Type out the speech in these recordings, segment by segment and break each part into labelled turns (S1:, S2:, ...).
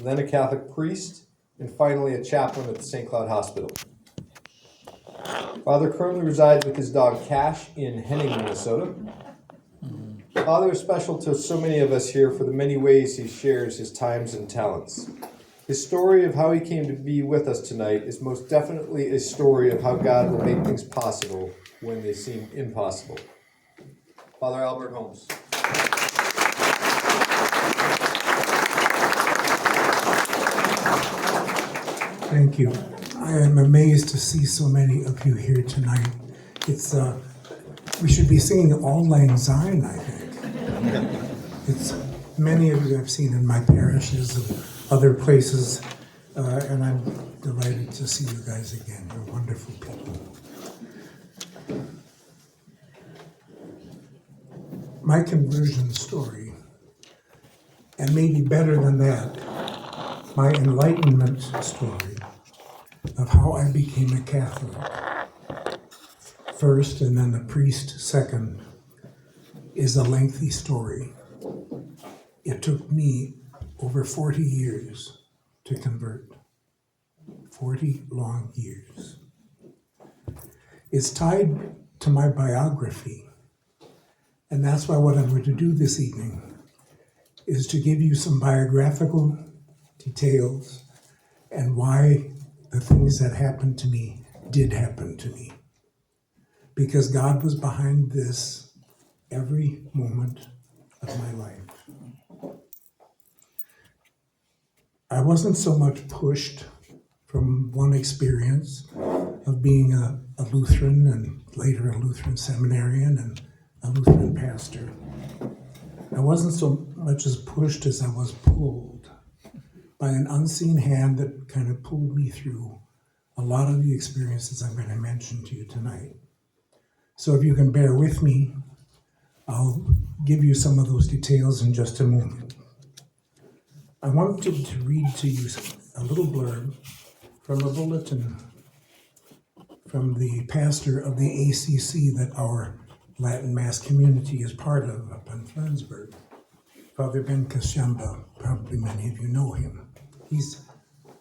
S1: then a Catholic priest, and finally a chaplain at the St. Cloud Hospital. Father currently resides with his dog Cash in Henning, Minnesota. Father is special to so many of us here for the many ways he shares his times and talents. His story of how he came to be with us tonight is most definitely a story of how God will make things possible when they seem impossible. Father Albert Holmes.
S2: Thank you. I am amazed to see so many of you here tonight. We should be singing Auld Lang Syne, I think. It's many of you I've seen in my parishes and other places, and I'm delighted to see you guys again. You're wonderful people. My conversion story, and maybe better than that, my enlightenment story of how I became a Catholic first and then a priest second, is a lengthy story. It took me over 40 years to convert. 40 long years. It's tied to my biography, and that's why what I'm going to do this evening is to give you some biographical details and why the things that happened to me did happen to me. Because God was behind this every moment of my life. I wasn't so much pushed from one experience of being a Lutheran and later a Lutheran seminarian and a Lutheran pastor. I wasn't so much as pushed as I was pulled by an unseen hand that kind of pulled me through a lot of the experiences I'm going to mention to you tonight. So if you can bear with me, I'll give you some of those details in just a moment. I wanted to read to you a little blurb from a bulletin from the pastor of the ACC that our Latin Mass community is part of up in Flensburg, Father Ben Kashemba. Probably many of you know him. He's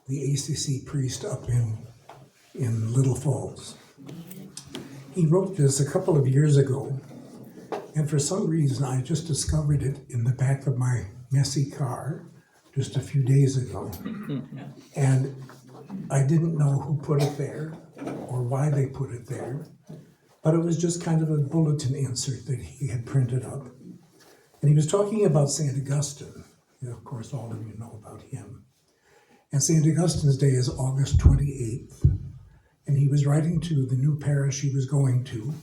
S2: the ACC priest up in Little Falls. He wrote this a couple of years ago, and for some reason I just discovered it in the back of my messy car just a few days ago. And I didn't know who put it there or why they put it there, but it was just kind of a bulletin insert that he had printed up. And he was talking about St. Augustine. And of course, all of you know about him. And St. Augustine's Day is August 28th. And he was writing to the new parish he was going to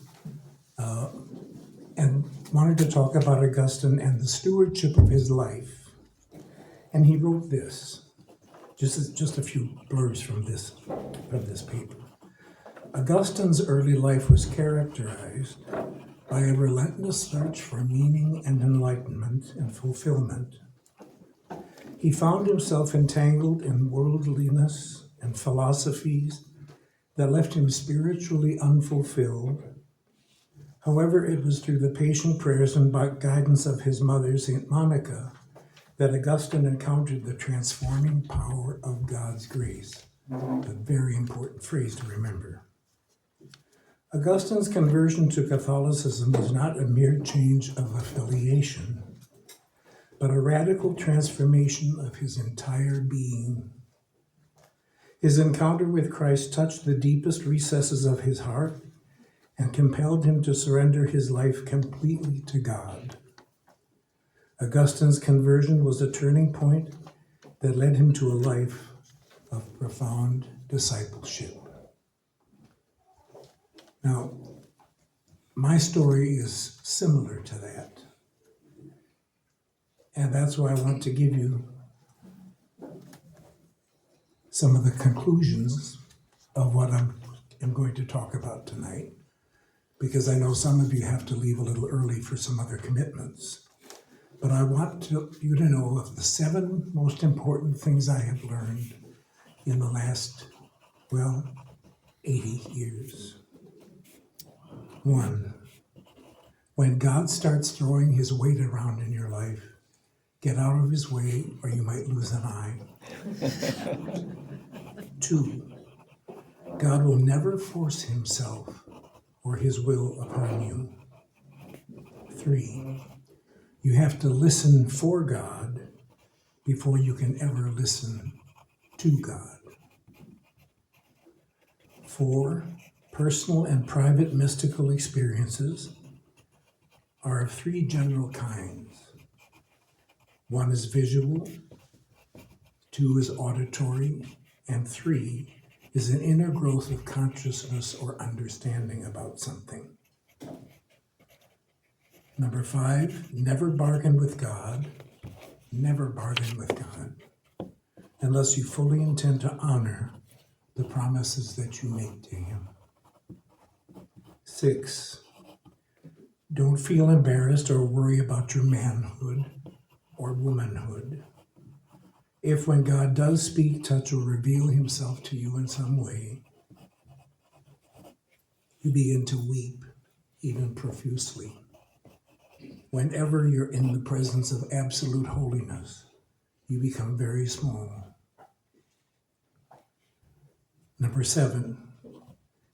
S2: and wanted to talk about Augustine and the stewardship of his life. And he wrote this, just a few blurbs from this paper. Augustine's early life was characterized by a relentless search for meaning and enlightenment and fulfillment. He found himself entangled in worldliness and philosophies that left him spiritually unfulfilled. However, it was through the patient prayers and guidance of his mother, St. Monica, that Augustine encountered the transforming power of God's grace. A very important phrase to remember. Augustine's conversion to Catholicism was not a mere change of affiliation, but a radical transformation of his entire being. His encounter with Christ touched the deepest recesses of his heart and compelled him to surrender his life completely to God. Augustine's conversion was a turning point that led him to a life of profound discipleship. Now, my story is similar to that. And that's why I want to give you some of the conclusions of what I'm going to talk about tonight, because I know some of you have to leave a little early for some other commitments. But I want you to know of the 7 most important things I have learned in the last, 80 years. 1, when God starts throwing his weight around in your life, get out of his way or you might lose an eye. 2, God will never force himself or his will upon you. 3, you have to listen for God before you can ever listen to God. 4, personal and private mystical experiences are of 3 general kinds. 1 is visual, 2 is auditory, and 3 is an inner growth of consciousness or understanding about something. Number 5, never bargain with God. Never bargain with God unless you fully intend to honor the promises that you make to him. 6, don't feel embarrassed or worry about your manhood or womanhood. If when God does speak, touch, or reveal himself to you in some way, you begin to weep, even profusely. Whenever you're in the presence of absolute holiness, you become very small. Number 7,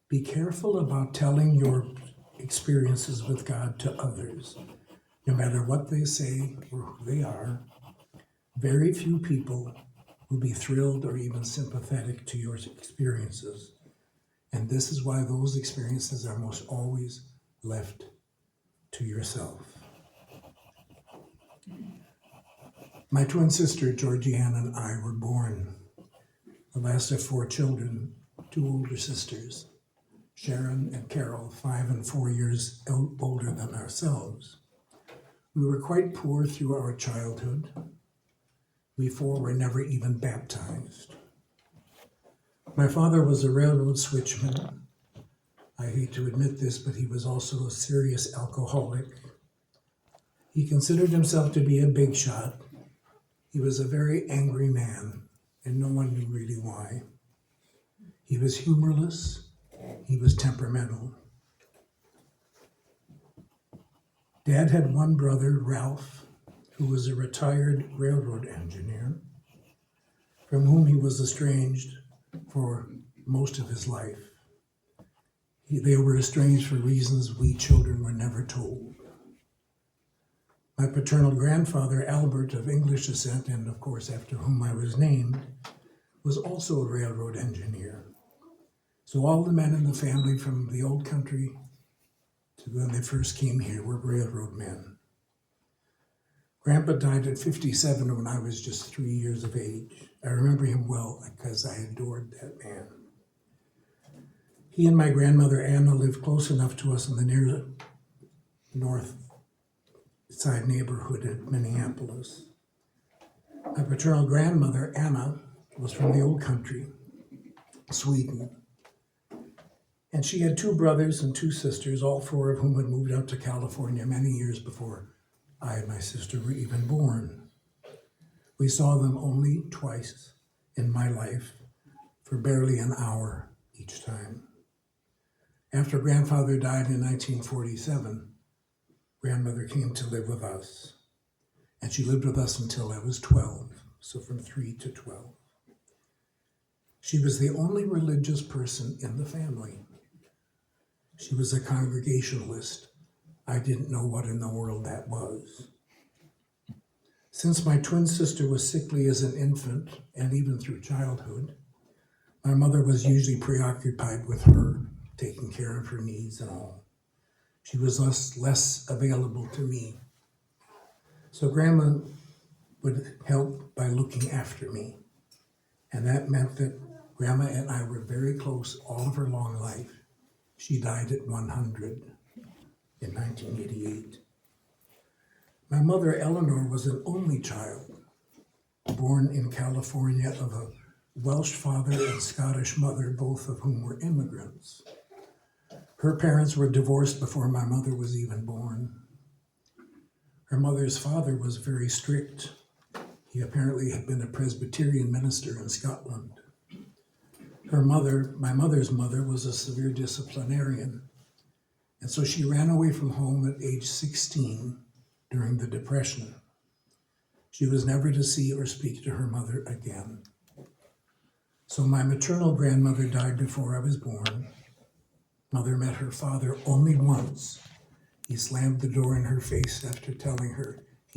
S2: be careful about telling your experiences with God to others. No matter what they say or who they are, very few people will be thrilled or even sympathetic to your experiences. And this is why those experiences are most always left to yourself. My twin sister, Georgiana, and I were born the last of 4 children, 2 older sisters, Sharon and Carol, 5 and 4 years older than ourselves. We were quite poor through our childhood. We 4 were never even baptized. My father was a railroad switchman. I hate to admit this, but he was also a serious alcoholic. He considered himself to be a big shot. He was a very angry man, and no one knew really why. He was humorless. He was temperamental. Dad had one brother, Ralph, who was a retired railroad engineer, from whom he was estranged for most of his life. They were estranged for reasons we children were never told. My paternal grandfather, Albert, of English descent, and of course after whom I was named, was also a railroad engineer. So all the men in the family from the old country to when they first came here were railroad men. Grandpa died at 57 when I was just 3 years of age. I remember him well because I adored that man. He and my grandmother Anna lived close enough to us in the near north side neighborhood of Minneapolis. My paternal grandmother Anna was from the old country, Sweden. And she had 2 brothers and 2 sisters, all 4 of whom had moved out to California many years before I and my sister were even born. We saw them only twice in my life for barely an hour each time. After grandfather died in 1947, grandmother came to live with us. And she lived with us until I was 12, so from 3 to 12. She was the only religious person in the family. She was a Congregationalist. I didn't know what in the world that was. Since my twin sister was sickly as an infant, and even through childhood, my mother was usually preoccupied with her, taking care of her needs and all. She was less available to me. So Grandma would help by looking after me. And that meant that Grandma and I were very close all of her long life. She died at 100 in 1988. My mother, Eleanor, was an only child, born in California of a Welsh father and Scottish mother, both of whom were immigrants. Her parents were divorced before my mother was even born. Her mother's father was very strict. He apparently had been a Presbyterian minister in Scotland. My mother's mother, was a severe disciplinarian, and so she ran away from home at age 16 during the Depression. She was never to see or speak to her mother again. So my maternal grandmother died before I was born. Mother met her father only once. He slammed the door in her face after telling her